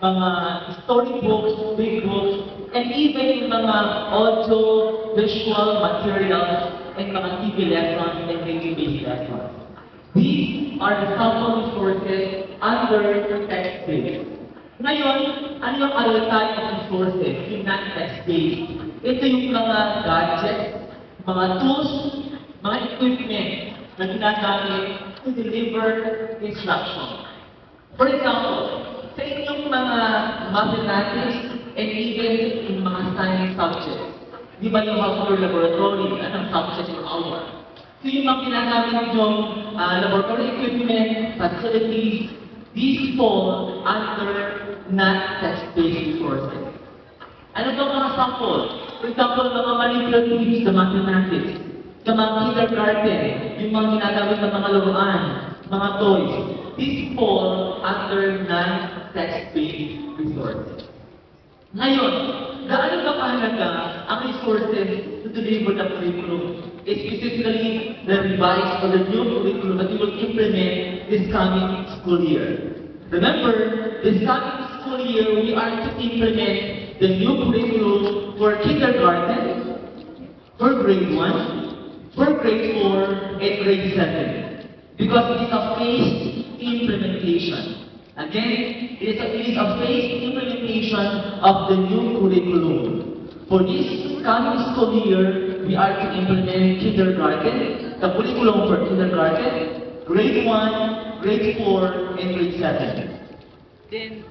mga storybooks, big books, and even yung mga audio, visual materials, and mga TV lessons and radio-based lessons. These are the sample resources under text-based. Ngayon, ano yung other type of resources, yung non-text-based? Ito yung mga gadgets, mga tools, mga equipment na ginagamit to deliver instruction. For example, sa inyong mga mathematics and even in mga science subjects, di ba yung have your laboratory, anong subject or hour? So yung mga ginagamit yung laboratory equipment, facilities, these fall under non-text-based resources. Ano ba mga sample? For example, mga manipulatives sa mathematics, sa mga kindergarten, yung mga ginagamit ng mga laruan, mga toys. These fall under non-text-based resources. Ngayon, gaano ba kahalaga ang resources to deliver the curriculum? Specifically, the revised or the new curriculum that you will implement this coming school year. Remember, this coming school year, we are to implement the new curriculum for kindergarten, for grade 1, for grade 4, and grade 7. Because it is a phased implementation. Again, it is a phased implementation of the new curriculum. For this coming school year, we are to implement kindergarten, the curriculum for kindergarten, grade 1, grade 4, and grade 7. Then,